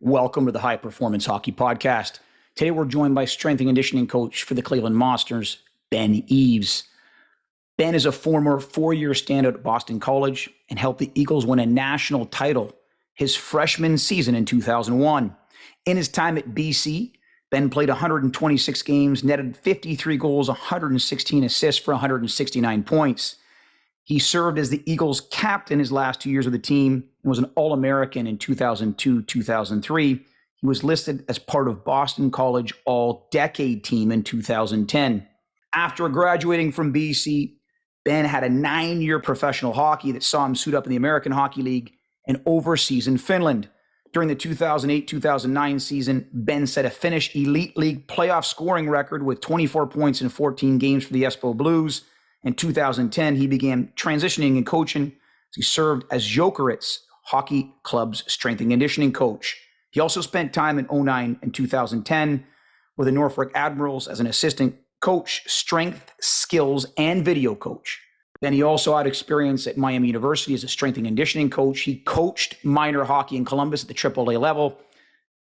Welcome to the High Performance Hockey Podcast. Today we're joined by strength and conditioning coach for the Cleveland Monsters, Ben Eaves. Ben is a former four-year standout at Boston College and helped the Eagles win a national title his freshman season in 2001. In his time at BC, Ben played 126 games, netted 53 goals, 116 assists for 169 points. He served as the Eagles' captain his last 2 years with the team and was an All-American in 2002-2003. He was listed as part of Boston College All-Decade Team in 2010. After graduating from BC, Ben had a 9-year professional hockey that saw him suit up in the American Hockey League and overseas in Finland. During the 2008-2009 season, Ben set a Finnish Elite League playoff scoring record with 24 points in 14 games for the Espoo Blues. In 2010, he began transitioning and coaching. He served as Jokerit's hockey club's strength and conditioning coach. He also spent time in 2009 and 2010 with the Norfolk Admirals as an assistant coach, strength, skills, and video coach. Then he also had experience at Miami University as a strength and conditioning coach. He coached minor hockey in Columbus at the AAA level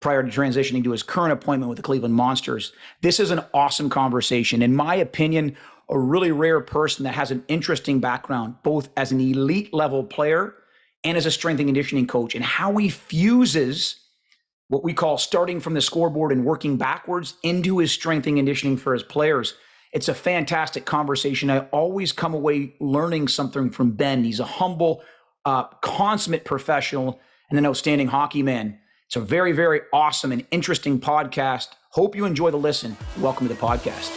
prior to transitioning to his current appointment with the Cleveland Monsters. This is an awesome conversation. In my opinion, a really rare person that has an interesting background, both as an elite level player and as a strength and conditioning coach, and how he fuses what we call starting from the scoreboard and working backwards into his strength and conditioning for his players. It's a fantastic conversation. I always come away learning something from Ben. He's a humble, consummate professional and an outstanding hockey man. It's a very, very awesome and interesting podcast. Hope you enjoy the listen. Welcome to the podcast.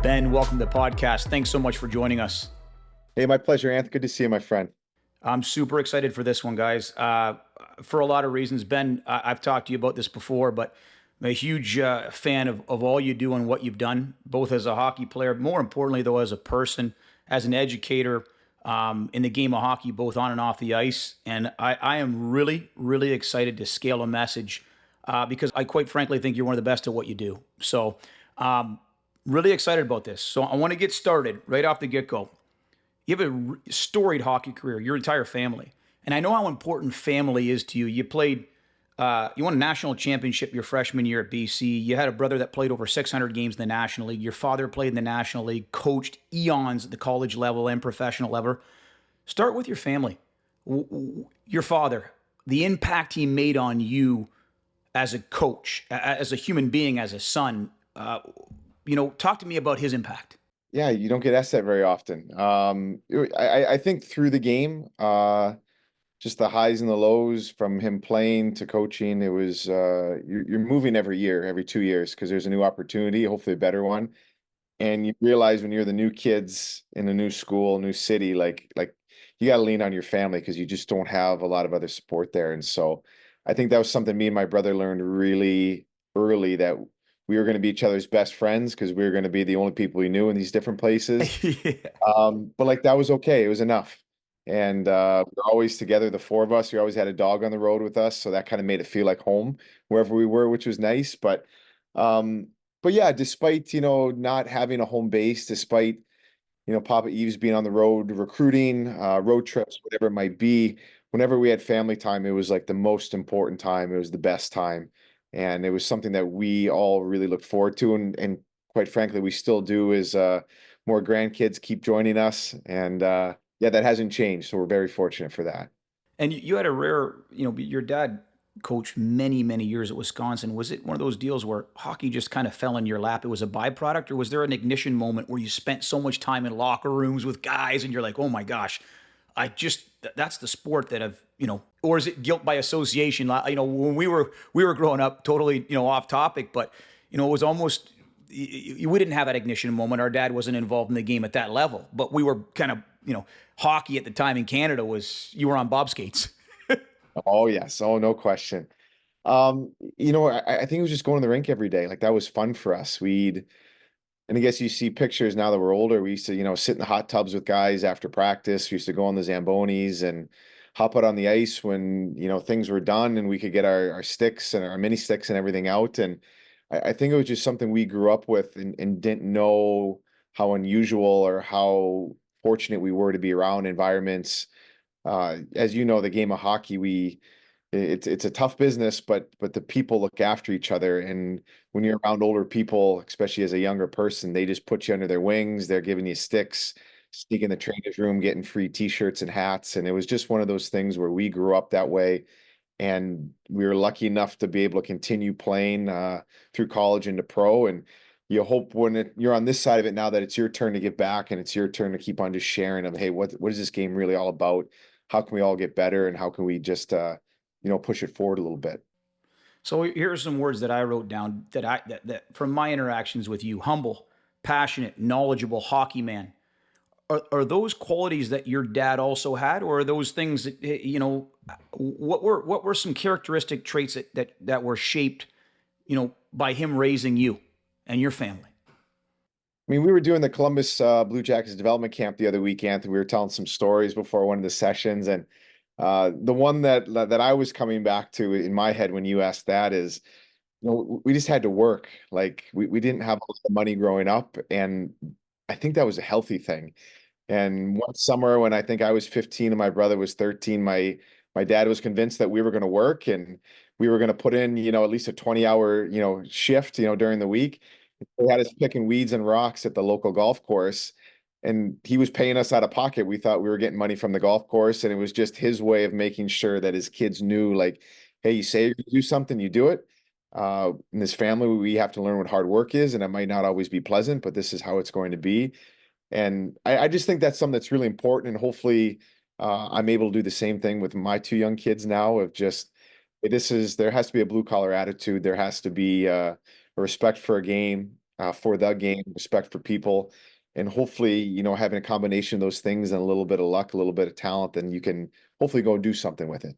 Ben, welcome to the podcast. Thanks so much for joining us. Hey, my pleasure, Anth. Good to see you, my friend. I'm super excited for this one, guys, for a lot of reasons. Ben, I've talked to you about this before, but I'm a huge fan of all you do and what you've done, both as a hockey player, more importantly, though, as a person, as an educator in the game of hockey, both on and off the ice. And I am really, really excited to scale a message because I quite frankly think you're one of the best at what you do. So really excited about this. So I want to get started right off the get-go. You have a storied hockey career, your entire family. And I know how important family is to you. You played, you won a national championship your freshman year at BC. You had a brother that played over 600 games in the National League. Your father played in the National League, coached eons at the college level and professional level. Start with your family. Your father, the impact he made on you as a coach, as a human being, as a son. Talk to me about his impact. Yeah, you don't get asked that very often. I think through the game, just the highs and the lows from him playing to coaching, it was you're moving every year, every 2 years, because there's a new opportunity, hopefully a better one. And you realize when you're the new kids in a new school, new city, like you got to lean on your family because you just don't have a lot of other support there. And so I think that was something me and my brother learned really early, that we were going to be each other's best friends because we were going to be the only people we knew in these different places. Yeah. But like that was okay. It was enough. And we're always together, the four of us. We always had a dog on the road with us, so that kind of made it feel like home wherever we were, which was nice. But yeah, despite not having a home base, despite Papa Eaves being on the road recruiting, road trips, whatever it might be, whenever we had family time, it was like the most important time. It was the best time. And it was something that we all really looked forward to. And quite frankly, we still do, is more grandkids keep joining us. And yeah, that hasn't changed. So we're very fortunate for that. And you had a rare, your dad coached many, many years at Wisconsin. Was it one of those deals where hockey just kind of fell in your lap? It was a byproduct, or was there an ignition moment where you spent so much time in locker rooms with guys and you're like, oh my gosh, that's the sport that I've, or is it guilt by association? When we were growing up, totally, off topic, but, it was almost, we didn't have that ignition moment. Our dad wasn't involved in the game at that level, but we were kind of, hockey at the time in Canada was, you were on bob skates. Oh, yes. Oh, no question. I think it was just going to the rink every day. Like that was fun for us. And I guess you see pictures now that we're older. We used to, sit in the hot tubs with guys after practice. We used to go on the Zambonis and hop out on the ice when, things were done and we could get our sticks and our mini sticks and everything out. And I think it was just something we grew up with and didn't know how unusual or how fortunate we were to be around environments. As you know, the game of hockey, it's a tough business, but the people look after each other. And when you're around older people, especially as a younger person, they just put you under their wings. They're giving you sticks, sneak in the trainer's room, getting free t-shirts and hats. And it was just one of those things where we grew up that way. And we were lucky enough to be able to continue playing through college into pro. And you hope when you're on this side of it now that it's your turn to give back and it's your turn to keep on just sharing of, hey, what is this game really all about? How can we all get better? And how can we just push it forward a little bit? So here are some words that I wrote down that from my interactions with you: humble, passionate, knowledgeable, hockey man. Are those qualities that your dad also had, or are those things that what were some characteristic traits that were shaped by him raising you and your family? I mean, we were doing the Columbus Blue Jackets development camp the other weekend, and we were telling some stories before one of the sessions. And the one that I was coming back to in my head when you asked that is, we just had to work. Like we didn't have a lot of money growing up, and I think that was a healthy thing. And one summer when I think I was 15 and my brother was 13, my dad was convinced that we were going to work and we were going to put in, at least a 20-hour, shift, during the week. They had us picking weeds and rocks at the local golf course, and he was paying us out of pocket. We thought we were getting money from the golf course, and it was just his way of making sure that his kids knew, like, hey, you say you're going to do something, you do it. In this family, we have to learn what hard work is, and it might not always be pleasant, but this is how it's going to be. And I just think that's something that's really important. And hopefully, I'm able to do the same thing with my two young kids now of just, there has to be a blue collar attitude. There has to be a respect for a game, for the game, respect for people. And hopefully, having a combination of those things and a little bit of luck, a little bit of talent, then you can hopefully go and do something with it.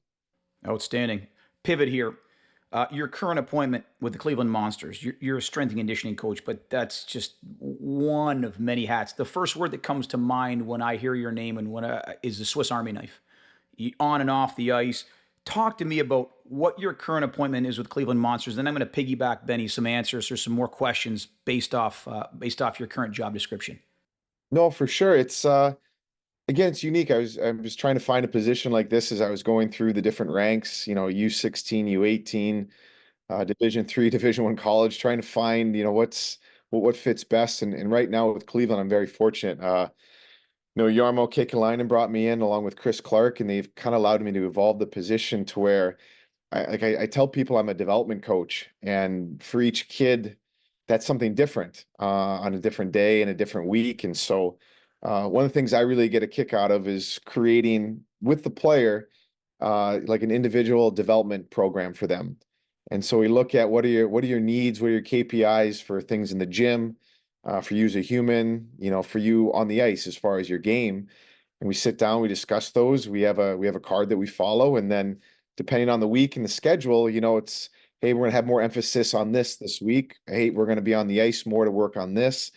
Outstanding. Pivot here. Your current appointment with the Cleveland Monsters. You're a strength and conditioning coach, but that's just one of many hats. The first word that comes to mind when I hear your name and is the Swiss Army knife. On and off the ice. Talk to me about what your current appointment is with Cleveland Monsters. Then I'm going to piggyback Benny some answers or some more questions based off your current job description. No, for sure. It's again, it's unique. I was trying to find a position like this as I was going through the different ranks, U16, U18, Division 3, Division 1 college, trying to find, what fits best. And right now with Cleveland, I'm very fortunate. Jarmo Kekalainen brought me in along with Chris Clark, and they've kind of allowed me to evolve the position to where I tell people I'm a development coach, and for each kid, that's something different on a different day and a different week. And so, one of the things I really get a kick out of is creating with the player like an individual development program for them. And so we look at what are your needs, what are your KPIs for things in the gym, for you as a human, for you on the ice as far as your game. And we sit down, we discuss those. We have a card that we follow, and then depending on the week and the schedule, it's, hey, we're gonna have more emphasis on this week. Hey, we're gonna be on the ice more to work on this.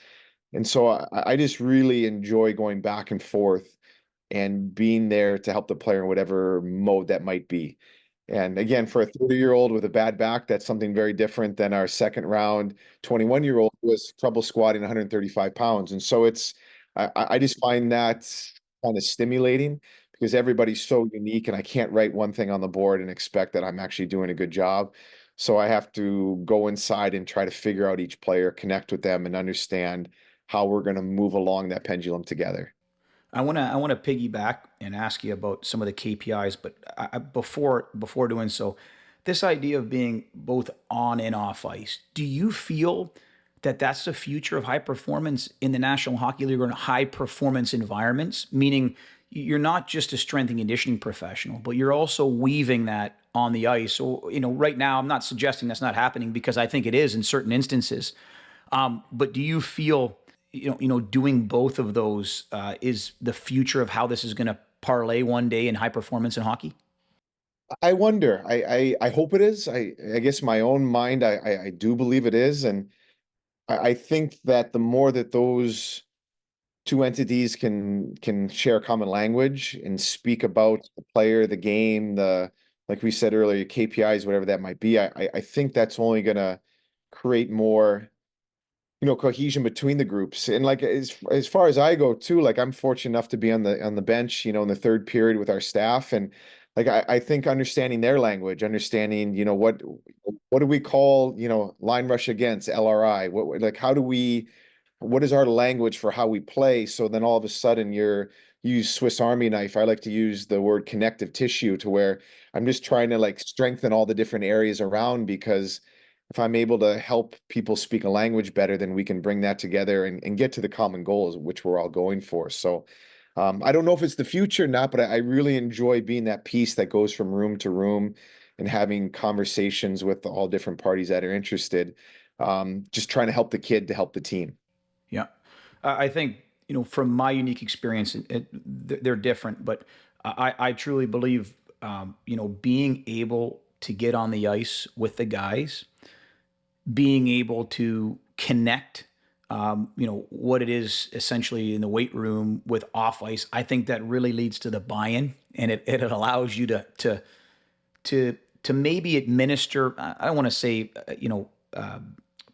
And so I just really enjoy going back and forth and being there to help the player in whatever mode that might be. And again, for a 30-year-old with a bad back, that's something very different than our second round 21-year-old who was trouble squatting 135 pounds. And so I just find that kind of stimulating because everybody's so unique and I can't write one thing on the board and expect that I'm actually doing a good job. So I have to go inside and try to figure out each player, connect with them, and understand how we're going to move along that pendulum together. I want to piggyback and ask you about some of the KPIs, but before doing so, this idea of being both on and off ice. Do you feel that that's the future of high performance in the National Hockey League or in high performance environments? Meaning, you're not just a strength and conditioning professional, but you're also weaving that on the ice. So, right now, I'm not suggesting that's not happening because I think it is in certain instances. But do you feel, doing both of those is the future of how this is going to parlay one day in high performance in hockey? I wonder. I hope it is. I guess my own mind, I do believe it is, and I think that the more that those two entities can share common language and speak about the player, the game, the like we said earlier, KPIs, whatever that might be. I think that's only gonna create more, cohesion between the groups. And like as far as I go too, like I'm fortunate enough to be on the bench, in the third period with our staff. And like I think understanding their language, understanding, what do we call, line rush against LRI? Like how do we what is our language for how we play? So then all of a sudden you use Swiss Army knife. I like to use the word connective tissue to where I'm just trying to like strengthen all the different areas around, because if I'm able to help people speak a language better, then we can bring that together and get to the common goals, which we're all going for. So I don't know if it's the future or not, but I really enjoy being that piece that goes from room to room and having conversations with all different parties that are interested. Just trying to help the kid to help the team. Yeah. I think, from my unique experience, they're different, but I truly believe, being able to get on the ice with the guys, being able to connect, what it is essentially in the weight room with off ice, I think that really leads to the buy-in, and it allows you to maybe administer, I don't want to say,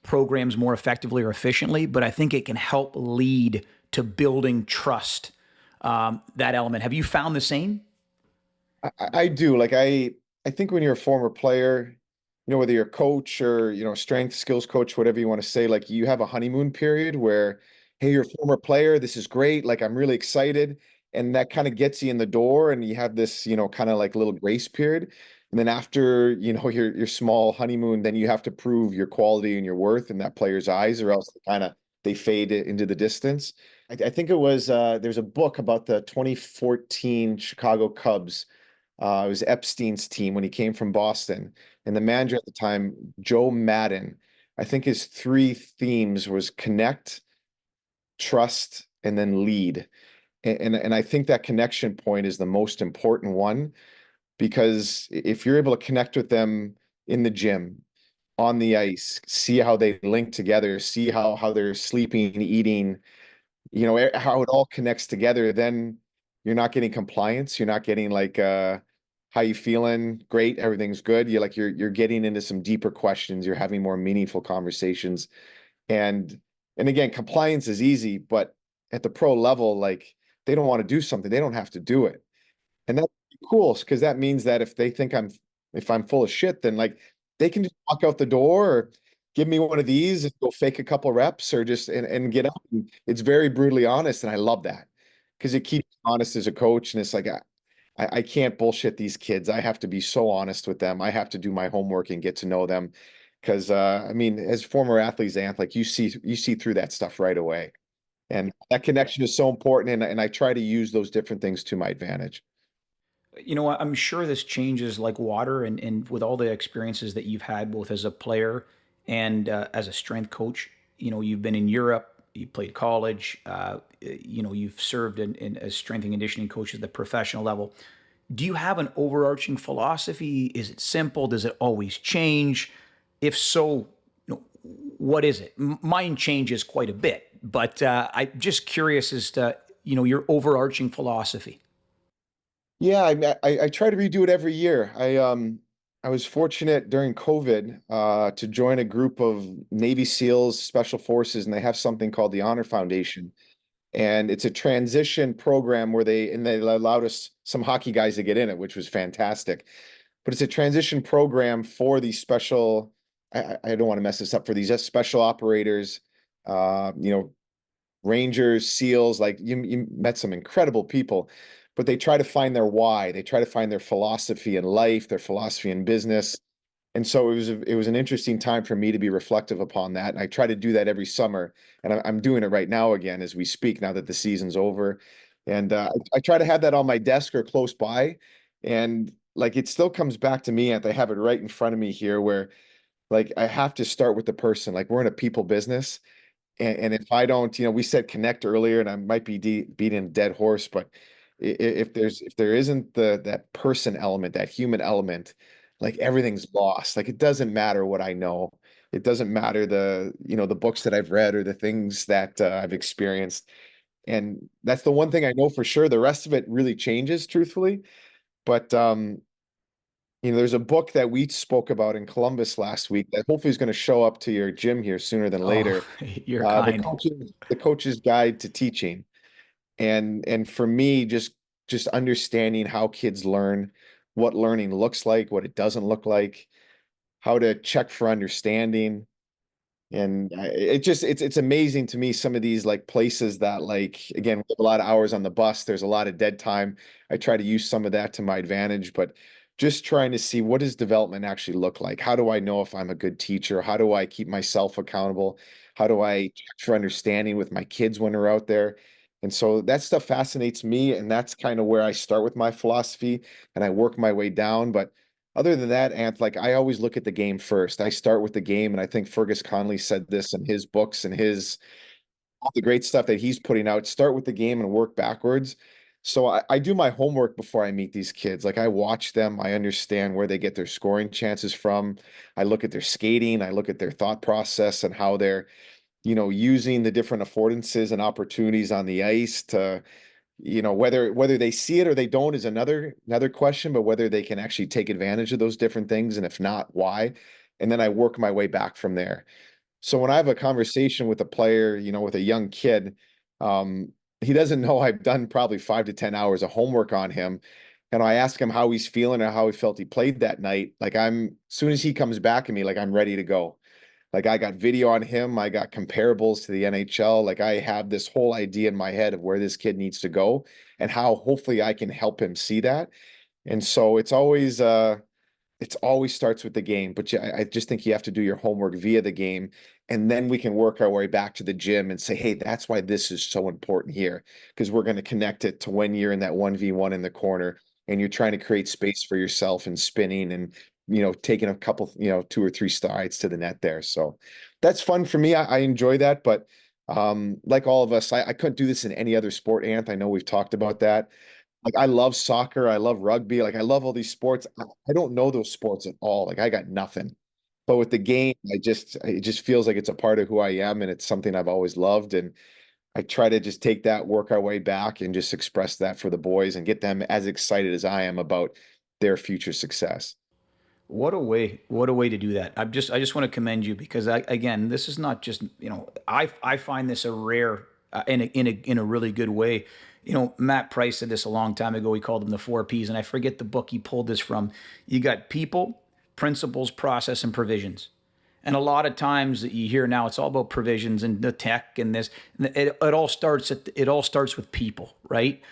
programs more effectively or efficiently, but I think it can help lead to building trust. That element. Have you found the same? I do. Like I think when you're a former player, whether you're a coach or, strength skills coach, whatever you want to say, like you have a honeymoon period where, hey, you're a former player, this is great, like I'm really excited. And that kind of gets you in the door, and you have this, kind of like little grace period. And then after, your small honeymoon, then you have to prove your quality and your worth in that player's eyes, or else they fade into the distance. I think it was there's a book about the 2014 Chicago Cubs. It was Epstein's team when he came from Boston. And the manager at the time, Joe Madden, I think his three themes was connect, trust, and then lead. And I think that connection point is the most important one, because if you're able to connect with them in the gym, on the ice, see how they link together, see how they're sleeping, eating, how it all connects together, then you're not getting compliance. You're not getting like how you feeling? Great, everything's good. You're getting into some deeper questions. You're having more meaningful conversations. And and again, compliance is easy, but at the pro level, like they don't want to do something, they don't have to do it. And that's cool, because that means that if I'm full of shit, then like they can just walk out the door or give me one of these and go fake a couple reps, or just and get up. And it's very brutally honest, and I love that, because it keeps me honest as a coach. And it's like I can't bullshit these kids. I have to be so honest with them. I have to do my homework and get to know them. Because I mean, as former athletes, Anth, like you see through that stuff right away. And that connection is so important. And I try to use those different things to my advantage. I'm sure this changes like water, and with all the experiences that you've had, both as a player and as a strength coach. You've been in Europe, you played college, you've served as strength and conditioning coach at the professional level. Do you have an overarching philosophy? Is it simple? Does it always change? If so, what is it? Mine changes quite a bit, but I'm just curious as to your overarching philosophy. Yeah, I try to redo it every year. I was fortunate during COVID to join a group of Navy SEALs, Special Forces, and they have something called the Honor Foundation. And it's a transition program where they allowed us some hockey guys to get in it, which was fantastic. But it's a transition program for these special, I don't want to mess this up, for these special operators, uh, you know, Rangers, SEALs, like you met some incredible people, but they try to find their why. They try to find their philosophy in life, their philosophy in business. And so it was an interesting time for me to be reflective upon that. And I try to do that every summer. And I'm doing it right now again as we speak, now that the season's over. And I try to have that on my desk or close by. And like it still comes back to me, and I have it right in front of me here, where like I have to start with the person. Like we're in a people business. And if I don't, we said connect earlier, and I might be beating a dead horse, but if there isn't that person element, that human element, like everything's lost. Like it doesn't matter what I know. It doesn't matter the books that I've read or the things that I've experienced. And that's the one thing I know for sure. The rest of it really changes, truthfully. But there's a book that we spoke about in Columbus last week that hopefully is going to show up to your gym here sooner than Oh, later. you're The kind. coach's guide to teaching. And for me, just understanding how kids learn, what learning looks like, what it doesn't look like, how to check for understanding. And it's amazing to me, some of these like places that, like, again, we have a lot of hours on the bus, there's a lot of dead time. I try to use some of that to my advantage, but just trying to see, what does development actually look like? How do I know if I'm a good teacher? How do I keep myself accountable? How do I check for understanding with my kids when they're out there? And so that stuff fascinates me, and that's kind of where I start with my philosophy, and I work my way down. But other than that, Ant, like, I always look at the game first. I start with the game, and I think Fergus Conley said this in his books and his all the great stuff that he's putting out. Start with the game and work backwards. So I do my homework before I meet these kids. Like, I watch them, I understand where they get their scoring chances from. I look at their skating, I look at their thought process and how they're, using the different affordances and opportunities on the ice to, whether they see it or they don't is another question, but whether they can actually take advantage of those different things, and if not, why. And then I work my way back from there. So when I have a conversation with a player, with a young kid, he doesn't know I've done probably 5 to 10 hours of homework on him. And I ask him how he's feeling or how he felt he played that night. Like, as soon as he comes back at me, like, I'm ready to go. Like, I got video on him. I got comparables to the NHL. Like, I have this whole idea in my head of where this kid needs to go and how hopefully I can help him see that. And so it's always starts with the game, but I just think you have to do your homework via the game, and then we can work our way back to the gym and say, hey, that's why this is so important here, because we're going to connect it to when you're in that 1v1 in the corner and you're trying to create space for yourself and spinning and, taking a couple, 2 or 3 strides to the net there. So that's fun for me. I enjoy that, but like all of us, I couldn't do this in any other sport, Ant. I know we've talked about that. Like, I love soccer, I love rugby, like, I love all these sports. I don't know those sports at all. Like, I got nothing. But with the game, it just feels like it's a part of who I am, and it's something I've always loved. And I try to just take that, work our way back, and just express that for the boys and get them as excited as I am about their future success. What a way to do that. I just want to commend you because again, this is not just, I find this a rare, in a really good way. Matt Price said this a long time ago. He called them the 4 Ps, and I forget the book he pulled this from. You got people, principles, process, and provisions. And a lot of times that you hear now, it's all about provisions and the tech and this. And it all starts with people, right?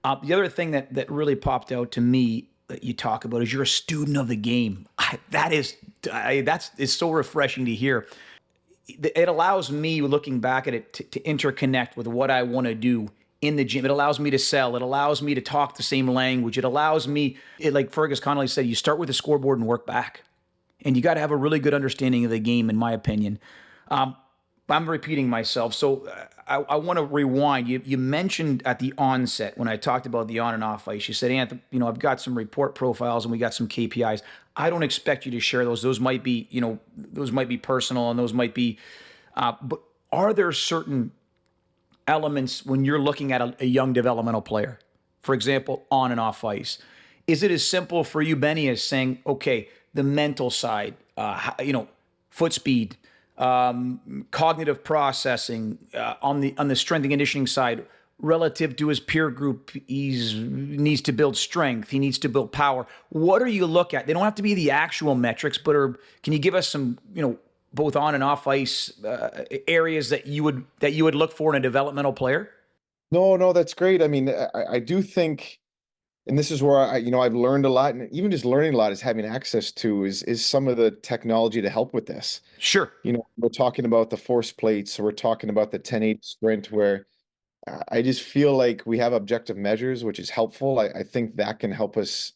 The other thing that really popped out to me that you talk about is you're a student of the game. That's so refreshing to hear. It allows me, looking back at it, to interconnect with what I want to do in the gym. It allows me to sell. It allows me to talk the same language. It allows me, like Fergus Connolly said, you start with the scoreboard and work back. And you got to have a really good understanding of the game, in my opinion. I'm repeating myself, so I want to rewind. You mentioned at the onset when I talked about the on and off ice. You said, Anthony, I've got some report profiles and we got some KPIs. I don't expect you to share those. Those might be, those might be personal, and those might be. But are there certain elements when you're looking at a young developmental player, for example, on and off ice? Is it as simple for you, Benny, as saying, okay, the mental side, foot speed, cognitive processing, on the strength and conditioning side, relative to his peer group, he needs to build strength, he needs to build power. What are you look at? They don't have to be the actual metrics, but can you give us some, both on and off ice areas that you would look for in a developmental player? No, no, that's great. I mean, I do think, and this is where I've learned a lot, and even just learning a lot is having access to is some of the technology to help with this. Sure. We're talking about the force plates, so we're talking about the 10-8 sprint, where I just feel like we have objective measures, which is helpful. I think that can help us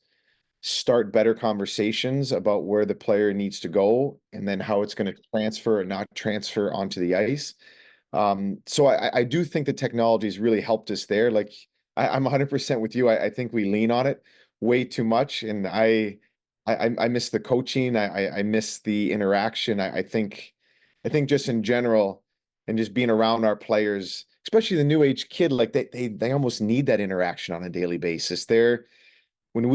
start better conversations about where the player needs to go and then how it's going to transfer or not transfer onto the ice. So I do think the technology has really helped us there. Like, I'm 100% with you. I think we lean on it way too much, and I miss the coaching. I miss the interaction. I think just in general, and just being around our players, especially the new age kid, like they almost need that interaction on a daily basis. when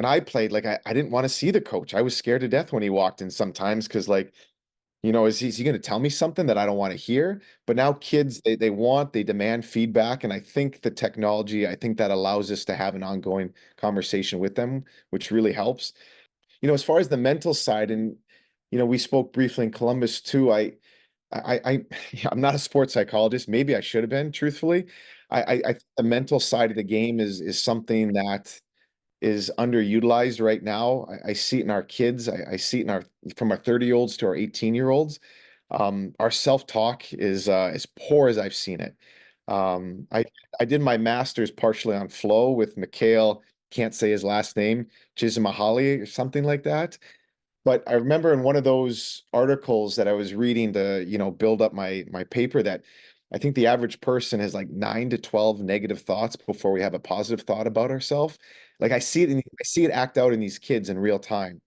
I played, like I didn't want to see the coach. I was scared to death when he walked in sometimes because like, is he going to tell me something that I don't want to hear? But now kids, they demand feedback. And I think the technology, I think that allows us to have an ongoing conversation with them, which really helps. As far as the mental side, and we spoke briefly in Columbus too. I'm not a sports psychologist. Maybe I should have been, truthfully. I think the mental side of the game is something that is underutilized right now. I see it in our kids. I see it in our from our 30-year-olds to our 18-year-olds. Our self-talk is as poor as I've seen it. I did my master's partially on flow with Mikhail, can't say his last name, Csikszentmihalyi or something like that. But I remember in one of those articles that I was reading to, build up my paper that I think the average person has like 9 to 12 negative thoughts before we have a positive thought about ourselves. Like I see it act out in these kids in real time.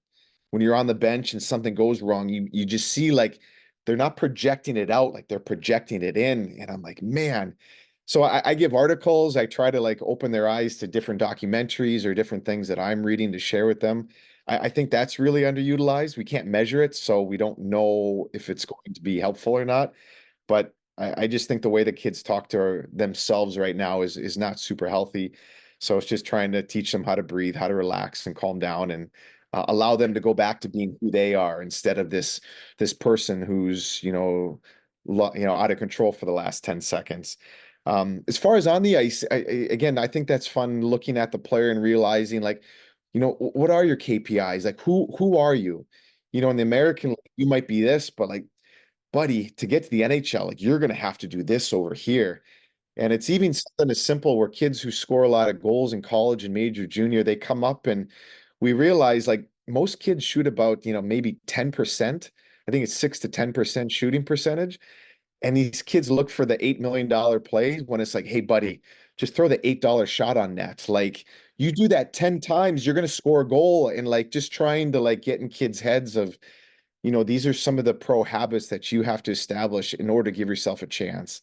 When you're on the bench and something goes wrong, you just see like they're not projecting it out, like they're projecting it in. And I'm like, man. So I give articles, I try to like open their eyes to different documentaries or different things that I'm reading to share with them. I think that's really underutilized. We can't measure it, so we don't know if it's going to be helpful or not. But I just think the way the kids talk to themselves right now is not super healthy. So it's just trying to teach them how to breathe, how to relax and calm down, and allow them to go back to being who they are instead of this person who's out of control for the last 10 seconds. As far as on the ice, again, I think that's fun looking at the player and realizing like, what are your KPIs? Like who are you? In the American League, you might be this, but like, buddy, to get to the NHL, like you're gonna have to do this over here. And it's even something as simple where kids who score a lot of goals in college and major junior, they come up and we realize like most kids shoot about, maybe 10%. I think it's 6 to 10% shooting percentage. And these kids look for the $8 million plays when it's like, hey, buddy, just throw the $8 shot on net. Like you do that 10 times, you're gonna score a goal. And like just trying to like get in kids' heads of, these are some of the pro habits that you have to establish in order to give yourself a chance.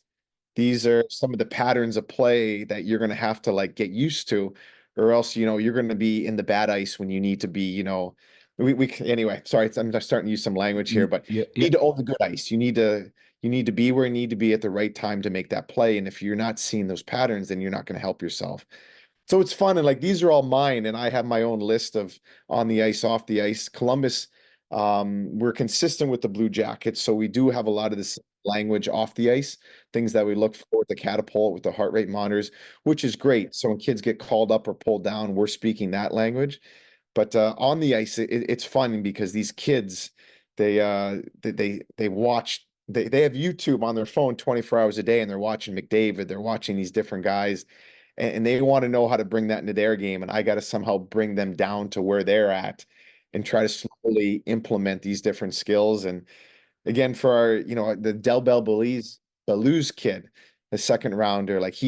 These are some of the patterns of play that you're going to have to like get used to, or else, you're going to be in the bad ice when you need to be, anyway, sorry, I'm just starting to use some language here, but Yeah, you yeah. need to own the good ice. You need to be where you need to be at the right time to make that play. And if you're not seeing those patterns, then you're not going to help yourself. So it's fun. And like, these are all mine. And I have my own list of on the ice, off the ice. Columbus, we're consistent with the Blue Jackets. So we do have a lot of this language off the ice, things that we look for with the catapult, with the heart rate monitors, which is great. So when kids get called up or pulled down, we're speaking that language. But on the ice, it's fun because these kids, they watch, they have YouTube on their phone 24 hours a day and they're watching McDavid, they're watching these different guys and they want to know how to bring that into their game. And I got to somehow bring them down to where they're at and try to slowly implement these different skills. And again, for our, the Del Bell Belluz kid, the second rounder, like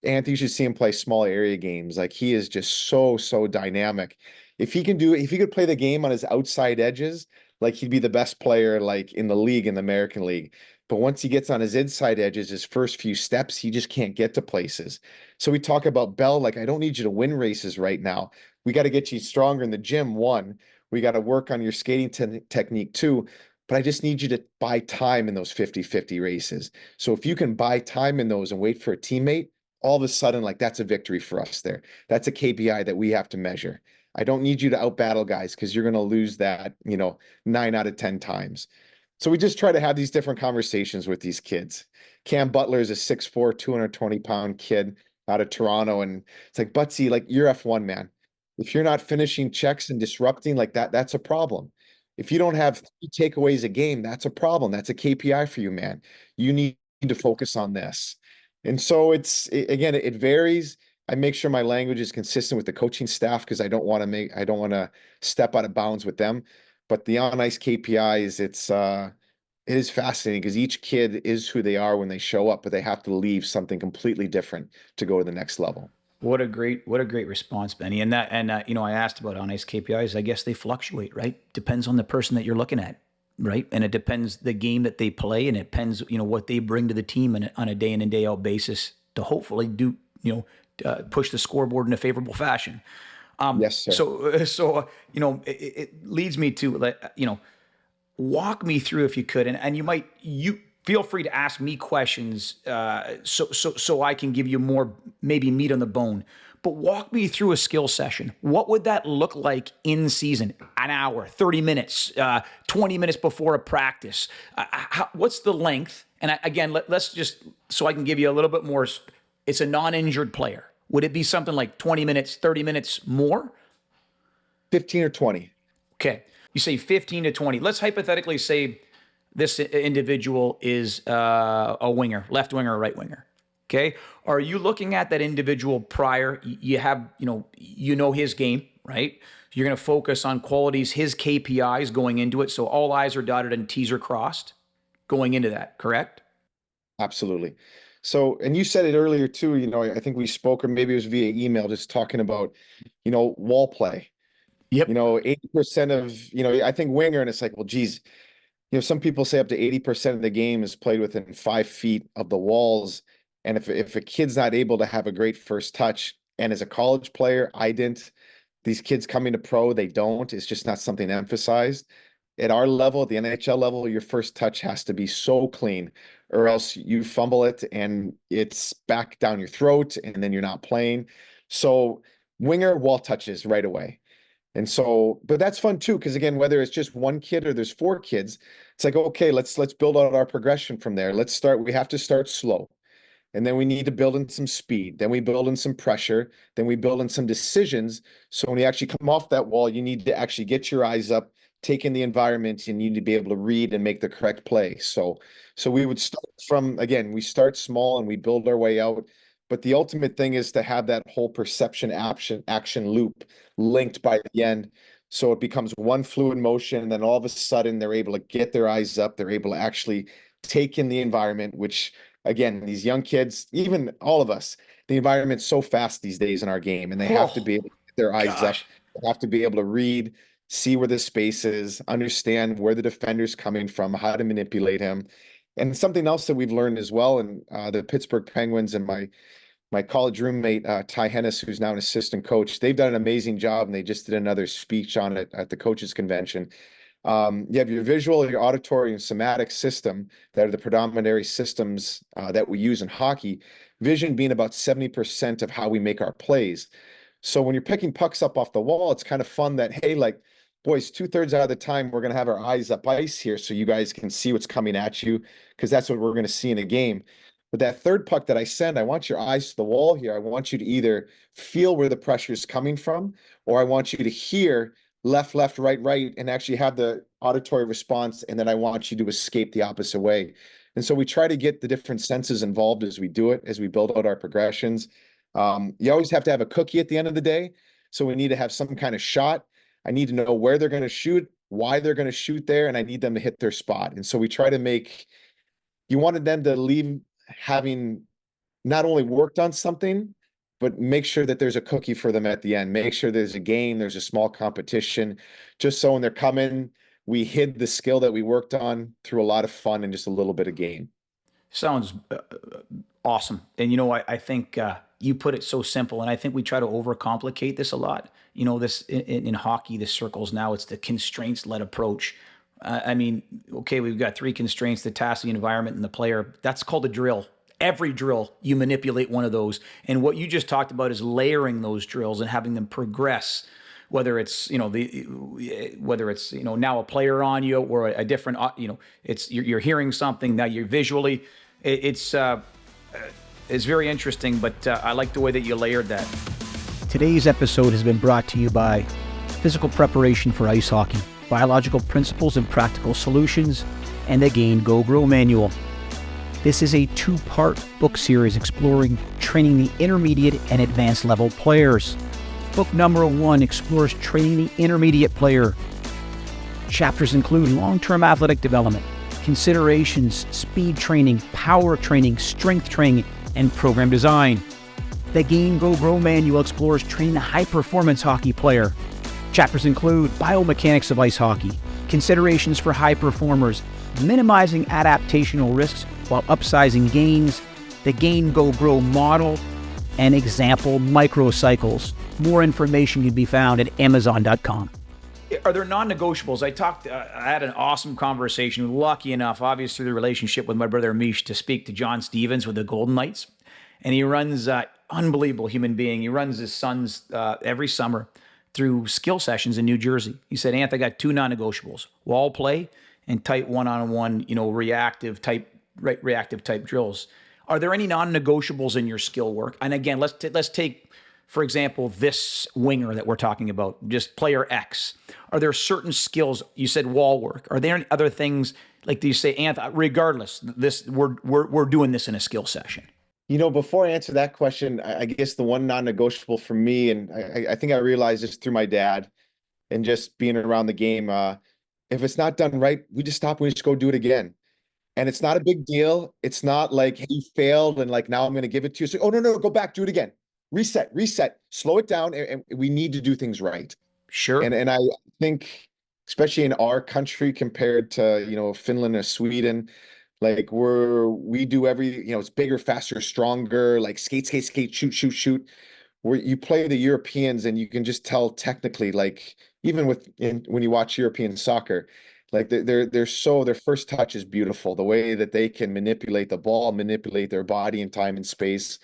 Anthony, you should see him play small area games. Like he is just so dynamic. If he could play the game on his outside edges, like he'd be the best player like in the league, in the American League. But once he gets on his inside edges, his first few steps, he just can't get to places. So we talk about Bell, like, I don't need you to win races right now. We got to get you stronger in the gym, one. We got to work on your skating technique, two. But I just need you to buy time in those 50-50 races. So if you can buy time in those and wait for a teammate, all of a sudden, like that's a victory for us there. That's a KPI that we have to measure. I don't need you to outbattle guys because you're going to lose that, 9 out of 10 times. So we just try to have these different conversations with these kids. Cam Butler is a 6'4", 220-pound kid out of Toronto. And it's like, Butsy, like you're F1, man. If you're not finishing checks and disrupting like that, that's a problem. If you don't have 3 takeaways a game, that's a problem. That's a KPI for you, man. You need to focus on this. And so again, it varies. I make sure my language is consistent with the coaching staff because I don't want to step out of bounds with them. But the on ice KPIs, it is fascinating because each kid is who they are when they show up, but they have to leave something completely different to go to the next level. What a great response, Benny. And I asked about on ice KPIs. I guess they fluctuate, right? Depends on the person that you're looking at, right? And it depends the game that they play, and it depends what they bring to the team on a day in and day out basis to hopefully push the scoreboard in a favorable fashion. Yes, sir. It leads me to, walk me through, if you could, and you feel free to ask me questions, so I can give you more, maybe, meat on the bone. But walk me through a skill session. What would that look like in season? An hour, 30 minutes, 20 minutes before a practice. What's the length? And again, let's just, so I can give you a little bit more. It's a non-injured player. Would it be something like 20 minutes, 30 minutes more? 15 or 20. Okay. You say 15 to 20. Let's hypothetically say this individual is a winger, left winger or right winger. Okay. Are you looking at that individual prior? You have, his game, right? You're going to focus on qualities, his KPIs going into it. So all I's are dotted and T's are crossed going into that, correct? Absolutely. So, and you said it earlier too, I think we spoke, or maybe it was via email, just talking about, wall play. Yep. 80% of, I think winger, and it's like, well, geez, some people say up to 80% of the game is played within 5 feet of the walls. And if a kid's not able to have a great first touch, and as a college player, I didn't, these kids coming to pro, they don't, it's just not something emphasized. At our level, at the NHL level, your first touch has to be so clean, or else you fumble it and it's back down your throat and then you're not playing. So winger, wall touches right away. And so, but that's fun too, because again, whether it's just one kid or there's 4 kids, it's like, okay, let's build out our progression from there. We have to start slow. And then we need to build in some speed. Then we build in some pressure. Then we build in some decisions. So when you actually come off that wall, you need to actually get your eyes up, take in the environment. You need to be able to read and make the correct play. So we would start from, again, we start small and we build our way out. But the ultimate thing is to have that whole perception action loop linked by the end. So it becomes one fluid motion. And then all of a sudden they're able to get their eyes up. They're able to actually take in the environment, which, again, these young kids, even all of us, the environment's so fast these days in our game, and they have to be able to get their eyes up. They have to be able to read, see where the space is, understand where the defender's coming from, how to manipulate him. And something else that we've learned as well, and the Pittsburgh Penguins and my college roommate, Ty Hennis, who's now an assistant coach, they've done an amazing job, and they just did another speech on it at the coaches convention. You have your visual, your auditory, and somatic system that are the predominant systems that we use in hockey. Vision being about 70% of how we make our plays. So when you're picking pucks up off the wall, it's kind of fun that, hey, like, boys, 2/3 out of the time, we're going to have our eyes up ice here so you guys can see what's coming at you, because that's what we're going to see in a game. But that third puck that I send, I want your eyes to the wall here. I want you to either feel where the pressure is coming from, or I want you to hear left, left, right, right, and actually have the auditory response. And then I want you to escape the opposite way. And so we try to get the different senses involved as we do it, as we build out our progressions. You always have to have a cookie at the end of the day. So we need to have some kind of shot. I need to know where they're going to shoot, why they're going to shoot there, and I need them to hit their spot. And so we try to make, you wanted them to leave having not only worked on something, but make sure that there's a cookie for them at the end. Make sure there's a game, there's a small competition, just so when they're coming, we hid the skill that we worked on through a lot of fun and just a little bit of game. Sounds awesome. And I think you put it so simple, and I think we try to overcomplicate this a lot. This in hockey, the circles now, it's the constraints-led approach. Okay, we've got 3 constraints: the task, the environment, and the player. That's called a drill. Every drill, you manipulate one of those. And what you just talked about is layering those drills and having them progress, whether it's, now a player on you or a different, you're hearing something now, you're visually, it's very interesting, but I like the way that you layered that. Today's episode has been brought to you by Physical Preparation for Ice Hockey, Biological Principles and Practical Solutions, and the Gain Go Grow Manual. This is a 2-part book series exploring training the intermediate and advanced level players. Book number 1 explores training the intermediate player. Chapters include long-term athletic development, considerations, speed training, power training, strength training, and program design. The Gain Go Grow Manual explores training the high-performance hockey player. Chapters include biomechanics of ice hockey, considerations for high performers, minimizing adaptational risks while upsizing gains, the Gain Go Grow model, and example microcycles. More information can be found at Amazon.com. Are there non-negotiables? I had an awesome conversation, lucky enough, obviously the relationship with my brother Mish, to speak to John Stevens with the Golden Knights. And he runs, unbelievable human being. He runs his sons every summer through skill sessions in New Jersey. He said, Anth, I got two non-negotiables: wall play and tight one-on-one, reactive type drills. Are there any non-negotiables in your skill work? And again, let's take, for example, this winger that we're talking about, just player X. Are there certain skills? You said wall work. Are there any other things, like, do you say, Anth, regardless, this we're doing this in a skill session? Before I answer that question, I guess the one non-negotiable for me, and I think I realized this through my dad and just being around the game, if it's not done right, we just stop and we just go do it again. And it's not a big deal. It's not like, hey, you failed and like, now I'm going to give it to you. So, oh, no, go back, do it again. Reset, slow it down. And we need to do things right. Sure. And I think, especially in our country compared to, Finland or Sweden, like we do it's bigger, faster, stronger, like skate, shoot. Where you play the Europeans and you can just tell technically, like even when you watch European soccer, like their first touch is beautiful. The way that they can manipulate the ball, manipulate their body in time and space.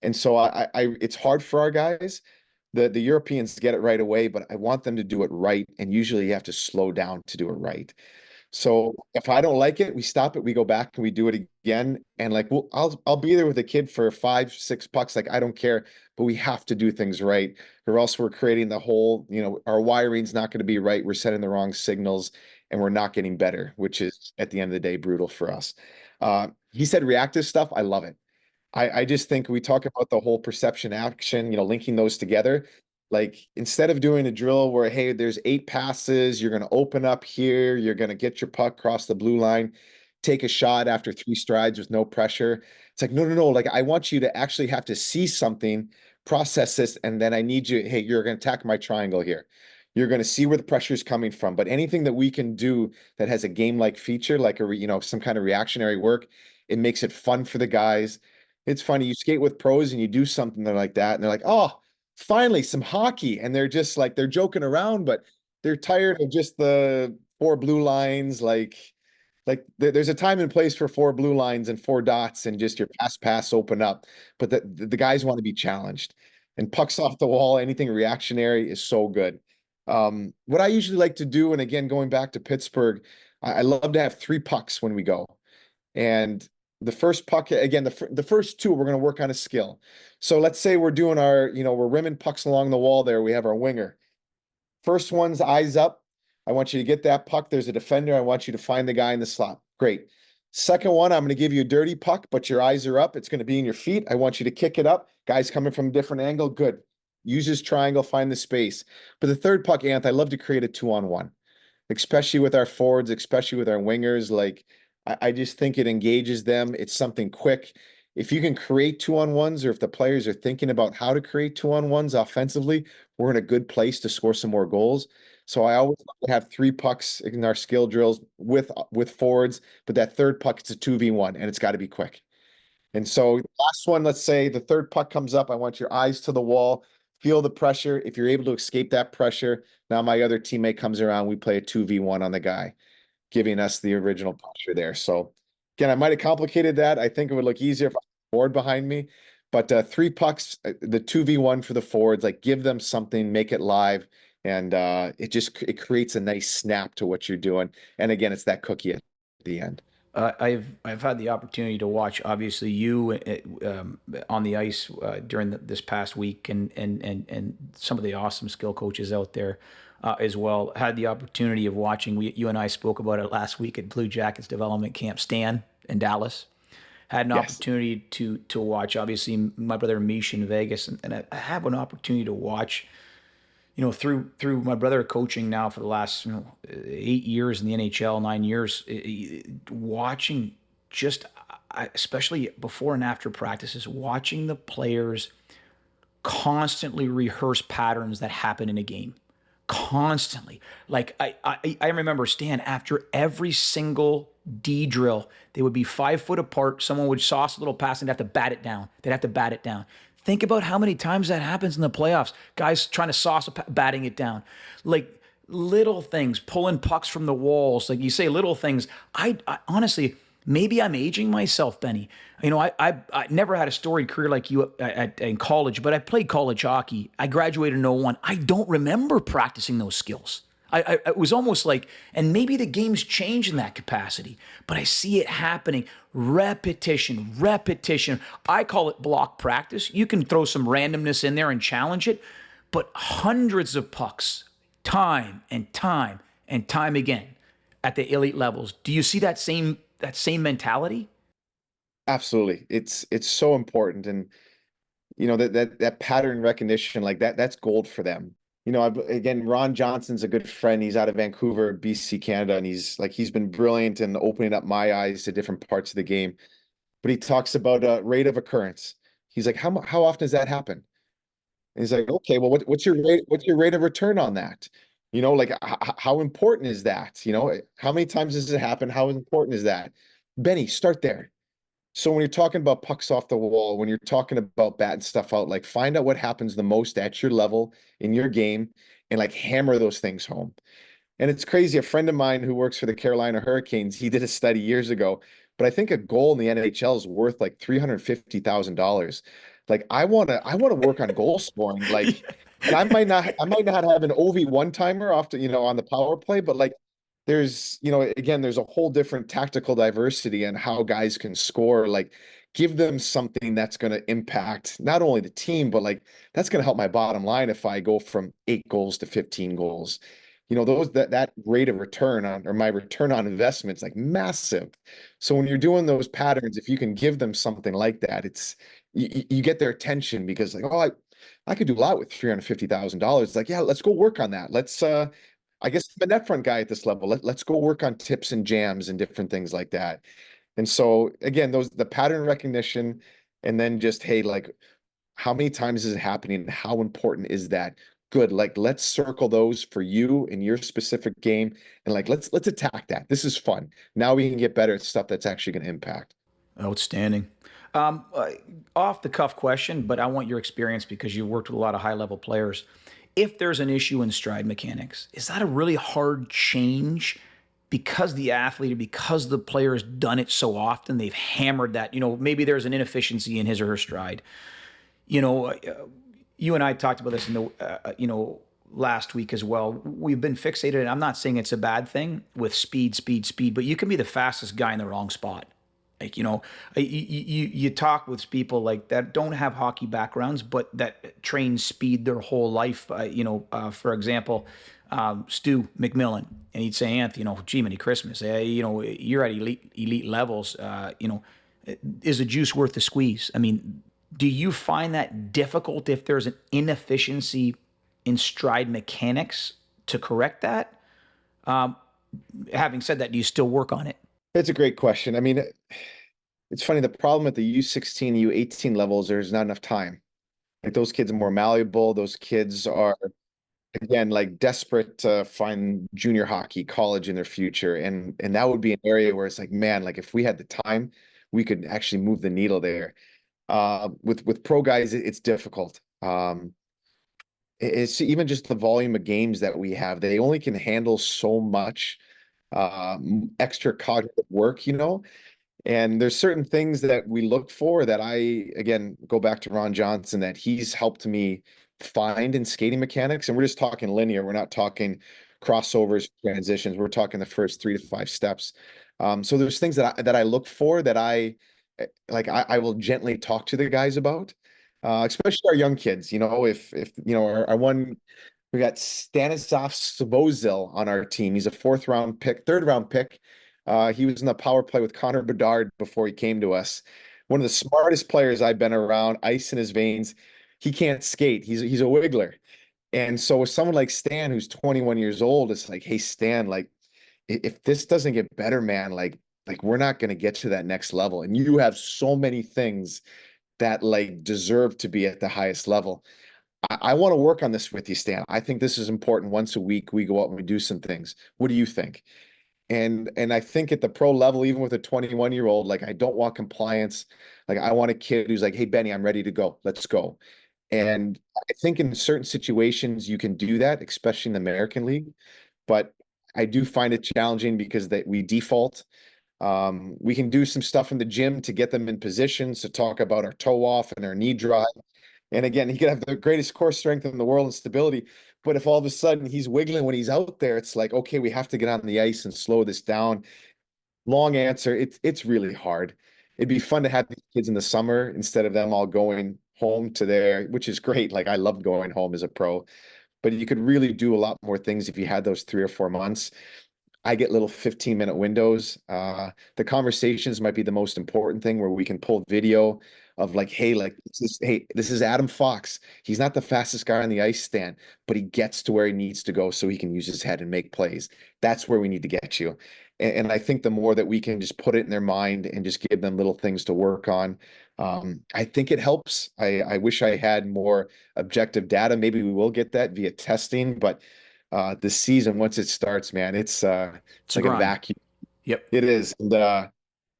And so it's hard for our guys. The Europeans get it right away, but I want them to do it right. And usually you have to slow down to do it right. So if I don't like it, we stop it, we go back and we do it again. And like, I'll be there with a kid for 5, 6 pucks. Like, I don't care, but we have to do things right, or else we're creating the whole, our wiring's not going to be right. We're sending the wrong signals and we're not getting better, which is at the end of the day, brutal for us. He said reactive stuff. I love it. I just think we talk about the whole perception action, linking those together. Like, instead of doing a drill where, hey, there's 8 passes, you're going to open up here, you're going to get your puck across the blue line, take a shot after 3 strides with no pressure. It's like, no. Like, I want you to actually have to see something, process this, and then I need you, hey, you're going to attack my triangle here. You're going to see where the pressure is coming from. But anything that we can do that has a game-like feature, like some kind of reactionary work, it makes it fun for the guys. It's funny, you skate with pros and you do something like that, and they're like, oh, finally some hockey. And they're just like, they're joking around, but they're tired of just the 4 blue lines. Like there's a time and place for 4 blue lines and 4 dots and just your pass, open up. But the guys want to be challenged, and pucks off the wall, anything reactionary is so good. What I usually like to do, and again, going back to Pittsburgh, I love to have 3 pucks when we go. And the first puck, again, the first 2, we're going to work on a skill. So let's say we're doing we're rimming pucks along the wall there. We have our winger. First one's eyes up. I want you to get that puck. There's a defender. I want you to find the guy in the slot. Great. Second one, I'm going to give you a dirty puck, but your eyes are up. It's going to be in your feet. I want you to kick it up. Guy's coming from a different angle. Good. Use his triangle, find the space. But the third puck, Anth, I love to create a 2-on-1, especially with our forwards, especially with our wingers. Like, I just think it engages them. It's something quick. If you can create 2-on-1s, or if the players are thinking about how to create 2-on-1s offensively, we're in a good place to score some more goals. So I always like to have 3 pucks in our skill drills with forwards, but that third puck, it's a 2v1 and it's got to be quick. And so last one, let's say the third puck comes up. I want your eyes to the wall, feel the pressure. If you're able to escape that pressure, now my other teammate comes around, we play a 2v1 on the guy, giving us the original posture there. So again, I might have complicated that. I think it would look easier if I had a board behind me, but 3 pucks, the 2v1 for the forwards, like, give them something, make it live. And it creates a nice snap to what you're doing. And again, it's that cookie at the end. I've had the opportunity to watch, obviously, you on the ice during this past week, and some of the awesome skill coaches out there as well. Had the opportunity of watching. You and I spoke about it last week at Blue Jackets Development Camp Stan in Dallas. Had an opportunity to watch, obviously, my brother Mish in Vegas, and I have an opportunity to watch. Through my brother coaching now for the last 8 years in the NHL, 9 years, watching just, especially before and after practices, watching the players constantly rehearse patterns that happen in a game. Constantly. Like, I remember, Stan, after every single D drill, they would be 5 foot apart. Someone would sauce a little pass and they'd have to bat it down. Think about how many times that happens in the playoffs. Guys trying to batting it down. Like little things, pulling pucks from the walls. Like you say, little things. I honestly, maybe I'm aging myself, Benny. I never had a storied career like you in college, but I played college hockey. I graduated in '01. I don't remember practicing those skills. It was almost like, and maybe the game's changed in that capacity, but I see it happening. Repetition, repetition. I call it block practice. You can throw some randomness in there and challenge it, but hundreds of pucks, time and time and time again at the elite levels. Do you see that same mentality? Absolutely. It's so important. And that pattern recognition, like that's gold for them. Again, Ron Johnson's a good friend. He's out of Vancouver, BC, Canada, and he's been brilliant in opening up my eyes to different parts of the game. But he talks about a rate of occurrence. He's like, how often does that happen? And he's like, okay, well, what's your rate of return on that? Like how important is that? How many times does it happen? How important is that? Benny, start there. So when you're talking about pucks off the wall, when you're talking about batting stuff out, like find out what happens the most at your level in your game and like hammer those things home. And it's crazy. A friend of mine who works for the Carolina Hurricanes, he did a study years ago, but I think a goal in the NHL is worth like $350,000. Like I want to work on goal scoring. Like, and I might not have an OV one timer off to, on the power play, but like there's, again, there's a whole different tactical diversity and how guys can score. Like, give them something that's going to impact not only the team, but like that's going to help my bottom line if I go from 8 goals to 15 goals. That rate of return on, or my return on investment is like massive. So when you're doing those patterns, if you can give them something like that, you get their attention because like, oh, I could do a lot with $350,000. Like, yeah, let's go work on that. I guess I'm a net front guy at this level. Let's go work on tips and jams and different things like that. And so again, the pattern recognition, and then just, hey, like how many times is it happening and how important is that? Good. Like let's circle those for you in your specific game. And like let's attack that. This is fun. Now we can get better at stuff that's actually going to impact. Outstanding. Off the cuff question, but I want your experience because you worked with a lot of high level players. If there's an issue in stride mechanics, is that a really hard change because the athlete or because the player has done it so often, they've hammered that, maybe there's an inefficiency in his or her stride. You and I talked about this in the, last week as well. We've been fixated, and I'm not saying it's a bad thing with speed, but you can be the fastest guy in the wrong spot. Like, you talk with people like that don't have hockey backgrounds, but that train speed their whole life. For example, Stu McMillan, and he'd say, Anth, gee, many Christmas, you're at elite levels. Is the juice worth the squeeze? I mean, do you find that difficult if there's an inefficiency in stride mechanics to correct that? Having said that, do you still work on it? It's a great question. I mean, it's funny. The problem at the U16, U18 levels, there's not enough time. Like those kids are more malleable. Those kids are, again, like desperate to find junior hockey, college in their future. And that would be an area where it's like, man, like if we had the time, we could actually move the needle there. With pro guys, it's difficult. It's even just the volume of games that we have. They only can handle so much extra cognitive work, and there's certain things that we look for that again, go back to Ron Johnson, that he's helped me find in skating mechanics. And we're just talking linear. We're not talking crossovers, transitions. We're talking the first 3 to 5 steps. So there's things that I look for that I will gently talk to the guys about, especially our young kids. If our one, we got Stanislav Svozil on our team. He's a third round pick. He was in the power play with Connor Bedard before he came to us. One of the smartest players I've been around, ice in his veins. He can't skate. He's a wiggler. And so with someone like Stan, who's 21 years old, it's like, hey, Stan, like if this doesn't get better, man, like we're not going to get to that next level. And you have so many things that like deserve to be at the highest level. I want to work on this with you, Stan. I think this is important. Once a week, we go out and we do some things. What do you think? And I think at the pro level, even with a 21-year-old, like I don't want compliance. Like I want a kid who's like, hey, Benny, I'm ready to go. Let's go. And I think in certain situations you can do that, especially in the American League. But I do find it challenging because that we default. We can do some stuff in the gym to get them in positions to talk about our toe off and our knee drive. And again, he could have the greatest core strength in the world and stability. But if all of a sudden he's wiggling when he's out there, it's like, okay, we have to get on the ice and slow this down. Long answer, it's really hard. It'd be fun to have these kids in the summer instead of them all going home to their, which is great. Like I love going home as a pro, but you could really do a lot more things if you had those 3 or 4 months. I get little 15-minute windows. The conversations might be the most important thing where we can pull video of like, hey, this is Adam Fox. He's not the fastest guy on the ice stand, but he gets to where he needs to go so he can use his head and make plays. That's where we need to get you. And I think the more that we can just put it in their mind and just give them little things to work on, I think it helps. I wish I had more objective data. Maybe we will get that via testing, but the season once it starts, man, it's It's a like a grind. vacuum. Yep. It is. And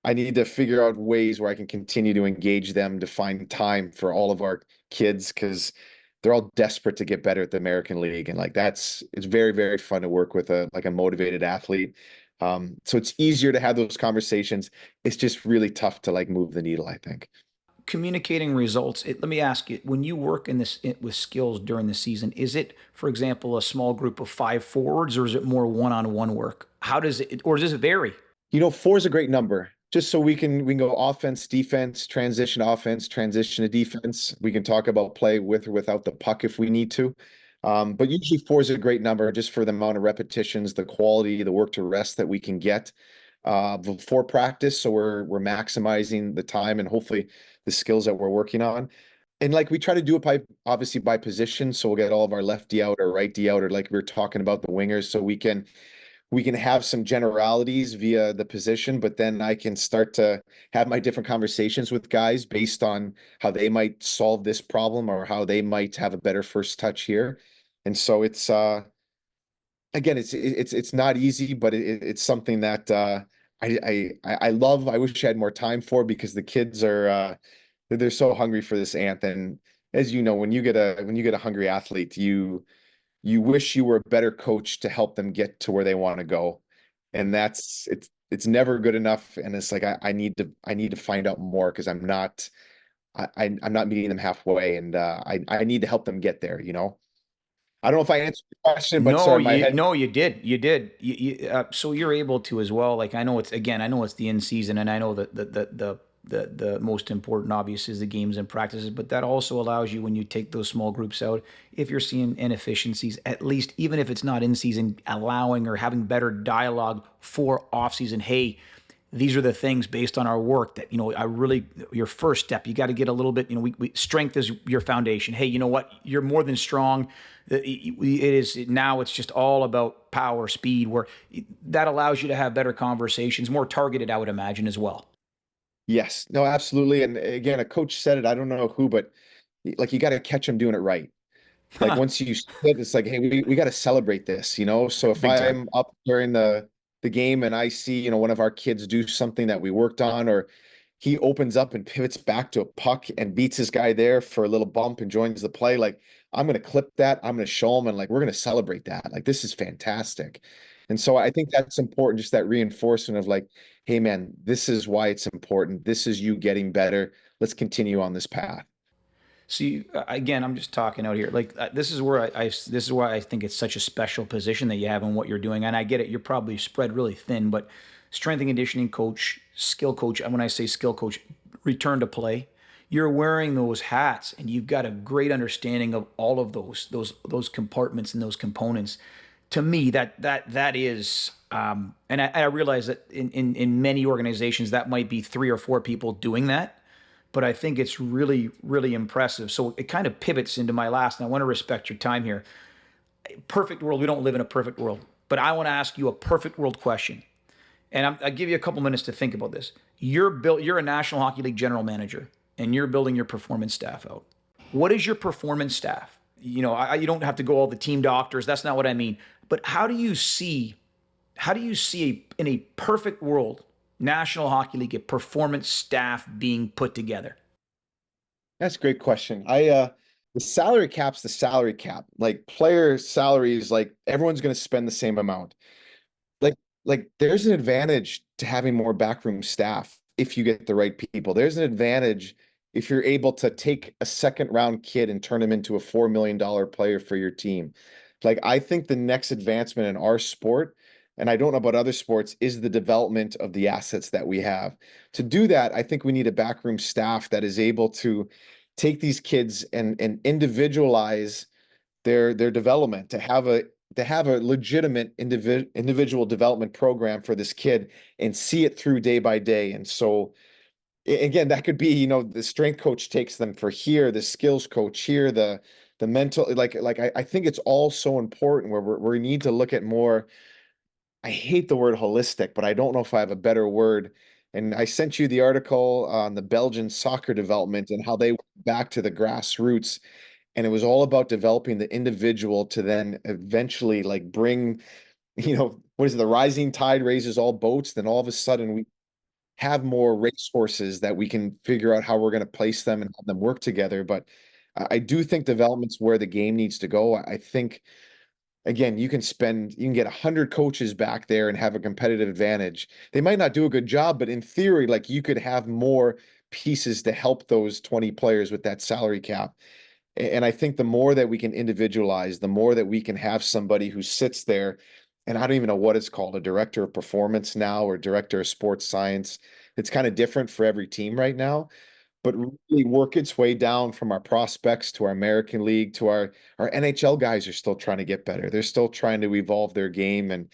I need to figure out ways where I can continue to engage them to find time for all of our kids because they're all desperate to get better at the American League. And like it's very, very fun to work with a motivated athlete. So it's easier to have those conversations. It's just really tough to like move the needle, I think. Communicating results. Let me ask you, when you work with skills during the season, is it, for example, a small group of 5 forwards, or is it more one-on-one work? How does it, or does it vary? Four is a great number. Just so we can go offense, defense, transition to defense. We can talk about play with or without the puck if we need to. But usually four is a great number just for the amount of repetitions, the quality, the work to rest that we can get before practice. So we're maximizing the time and hopefully the skills that we're working on. And like we try to do it obviously by position. So we'll get all of our left D out or right D out, or like we were talking about the wingers, so we can have some generalities via the position, but then I can start to have my different conversations with guys based on how they might solve this problem or how they might have a better first touch here. And so it's again, it's not easy, but it's something that I love. I wish I had more time for because the kids are they're so hungry for this, Anth. And as you know, when you get a hungry athlete, you wish you were a better coach to help them get to where they want to go. And it's never good enough. And it's like I need to find out more because I'm not meeting them halfway, and I need to help them get there, you know. I don't know if I answered the question, but No, sorry, my head. you did, so you're able to as well. Like I know it's the in season, and I know that the most important obvious is the games and practices, but that also allows you when you take those small groups out, if you're seeing inefficiencies, at least even if it's not in season, allowing or having better dialogue for off season. Hey, these are the things based on our work that, your first step, you got to get a little bit, strength is your foundation. Hey, you know what? You're more than strong. It is now it's just all about power, speed, where that allows you to have better conversations, more targeted, I would imagine as well. Yes, no, absolutely. And again, a coach said it, I don't know who, but like you got to catch them doing it right. Like once you split, it's like, hey, we got to celebrate this, you know? So if Big time. I'm up during the game and I see, one of our kids do something that we worked on, or he opens up and pivots back to a puck and beats his guy there for a little bump and joins the play, like I'm going to clip that. I'm going to show him and like we're going to celebrate that. Like this is fantastic. And so I think that's important, just that reinforcement of like, hey man, this is why it's important. This is you getting better. Let's continue on this path. See, again, I'm just talking out here. Like this is where this is why I think it's such a special position that you have in what you're doing. And I get it, you're probably spread really thin, but strength and conditioning coach, skill coach. And when I say skill coach, return to play, you're wearing those hats, and you've got a great understanding of all of those compartments and those components. To me, that is, and I realize that in many organizations that might be 3 or 4 people doing that, but I think it's really, really impressive. So it kind of pivots into my last, and I want to respect your time here. Perfect world. We don't live in a perfect world, but I want to ask you a perfect world question. And I give you a couple minutes to think about this. You're a National Hockey League general manager, and you're building your performance staff out. What is your performance staff? You don't have to go all the team doctors. That's not what I mean. But how do you see How do you see in a perfect world, National Hockey League, a performance staff being put together? That's a great question. The salary cap's the salary cap. Like player salaries, like everyone's going to spend the same amount. Like, there's an advantage to having more backroom staff if you get the right people. There's an advantage if you're able to take a second round kid and turn him into a $4 million player for your team. Like, I think the next advancement in our sport, and I don't know about other sports, is the development of the assets that we have. To do that, I think we need a backroom staff that is able to take these kids and individualize their development, to have a legitimate individual development program for this kid and see it through day by day. And so again, that could be, the strength coach takes them for here, the skills coach here, the mental, I think it's all so important where we need to look at more. I hate the word holistic, but I don't know if I have a better word. And I sent you the article on the Belgian soccer development and how they went back to the grassroots, and it was all about developing the individual to then eventually like bring, what is it, the rising tide raises all boats. Then all of a sudden we have more racehorses that we can figure out how we're going to place them and have them work together. But I do think development's where the game needs to go. I think, again, you can get 100 coaches back there and have a competitive advantage. They might not do a good job, but in theory, like, you could have more pieces to help those 20 players with that salary cap. And I think the more that we can individualize, the more that we can have somebody who sits there, and I don't even know what it's called, a director of performance now or director of sports science. It's kind of different for every team right now, but really work its way down from our prospects to our American League to our NHL guys are still trying to get better. They're still trying to evolve their game. And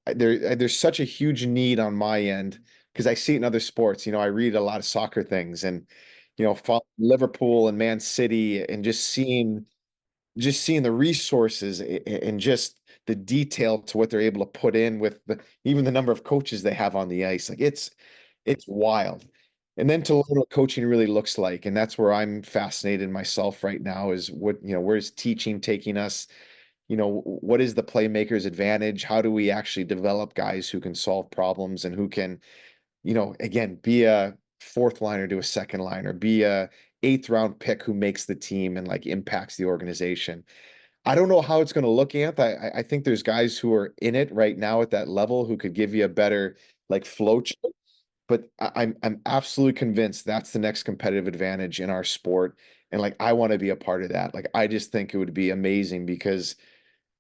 there's such a huge need on my end because I see it in other sports. I read a lot of soccer things, and follow Liverpool and Man City, and just seeing the resources and just the detail to what they're able to put in with even the number of coaches they have on the ice. Like, it's wild. And then to learn what coaching really looks like, and that's where I'm fascinated myself right now, is where's teaching taking us? What is the playmaker's advantage? How do we actually develop guys who can solve problems and who can, again, be a fourth liner to a second liner, be a eighth round pick who makes the team and like impacts the organization. I don't know how it's going to look, Anth. I think there's guys who are in it right now at that level who could give you a better like flow chart, but I'm absolutely convinced that's the next competitive advantage in our sport. And like, I want to be a part of that. Like, I just think it would be amazing because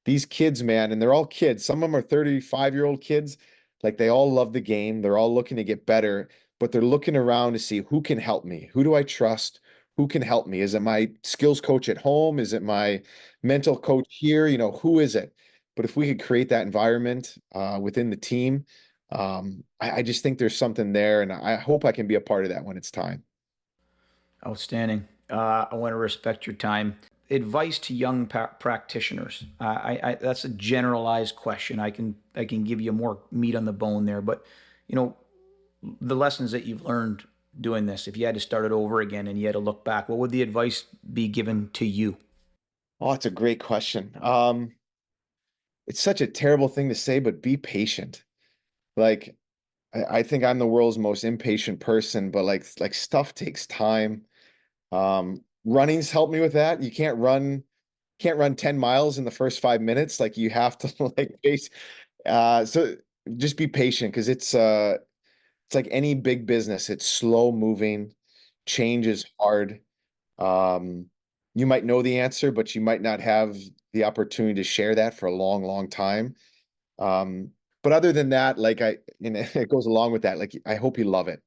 these kids, man, and they're all kids. Some of them are 35-year-old kids. Like, they all love the game. They're all looking to get better, but they're looking around to see who can help me. Who do I trust? Who can help me? Is it my skills coach at home? Is it my mental coach here? Who is it? But if we could create that environment within the team, I just think there's something there, and I hope I can be a part of that when it's time. Outstanding. I want to respect your time. Advice to young practitioners. That's a generalized question. I can give you more meat on the bone there, but the lessons that you've learned doing this. If you had to start it over again and you had to look back, what would the advice be given to you? Oh, it's a great question. It's such a terrible thing to say, but be patient. Like, I think I'm the world's most impatient person, but like stuff takes time. Running's helped me with that. You can't run 10 miles in the first 5 minutes. Like, you have to like pace. So just be patient because it's like any big business. It's slow moving. Change is hard. Um, you might know the answer, but you might not have the opportunity to share that for a long, long time. Um, but other than that, like, it goes along with that. Like, I hope you love it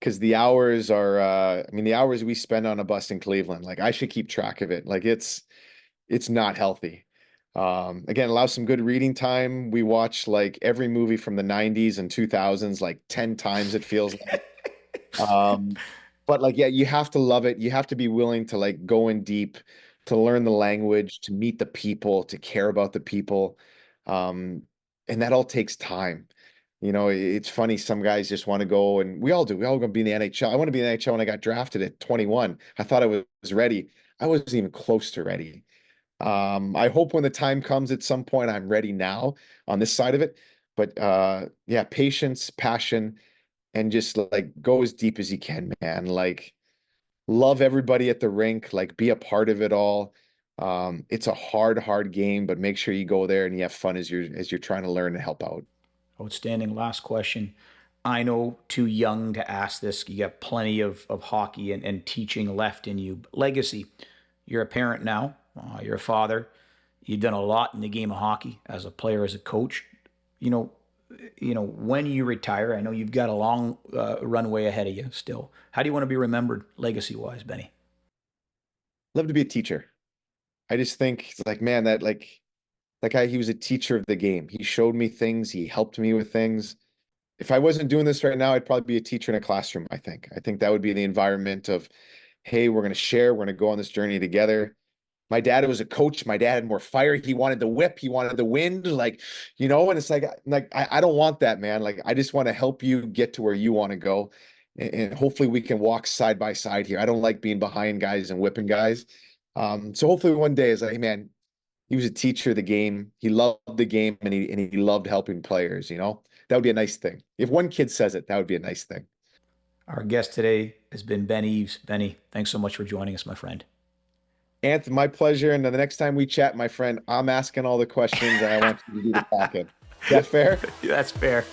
because the hours are, I mean, the hours we spend on a bus in Cleveland, like, I should keep track of it. Like, it's not healthy. Again, allow some good reading time. We watch like every movie from the 90s and 2000s, like 10 times it feels like. Um, but like, yeah, you have to love it. You have to be willing to like go in deep, to learn the language, to meet the people, to care about the people. Um, and that all takes time. It's funny. Some guys just want to go, and we all do. We all going to be in the NHL. I want to be in the NHL when I got drafted at 21. I thought I was ready. I wasn't even close to ready. I hope when the time comes at some point, I'm ready now on this side of it. But yeah, patience, passion, and just like go as deep as you can, man. Like love everybody at the rink, like be a part of it all. It's a hard game, but make sure you go there and you have fun as you're trying to learn and help out. Outstanding. Last question. I know too young to ask this. You got plenty of hockey and teaching left in you. Legacy. You're a parent now. You're a father. You've done a lot in the game of hockey as a player, as a coach. You know, when you retire, I know you've got a long runway ahead of you still. How do you want to be remembered legacy-wise, Benny? Love to be a teacher. I just think it's like, man, that guy, he was a teacher of the game. He showed me things. He helped me with things. If I wasn't doing this right now, I'd probably be a teacher in a classroom, I think. I think that would be the environment of, hey, we're going to share, we're going to go on this journey together. My dad was a coach. My dad had more fire. He wanted the whip. He wanted the wind, like, and it's like I don't want that, man. Like, I just want to help you get to where you want to go. And hopefully we can walk side by side here. I don't like being behind guys and whipping guys. So hopefully one day is like, hey, man, he was a teacher of the game. He loved the game and he loved helping players, That would be a nice thing. If one kid says it, that would be a nice thing. Our guest today has been Ben Eaves. Benny, thanks so much for joining us, my friend. Anthony, my pleasure. And then the next time we chat, my friend, I'm asking all the questions and I want you to do the talking. Is that fair? That's fair.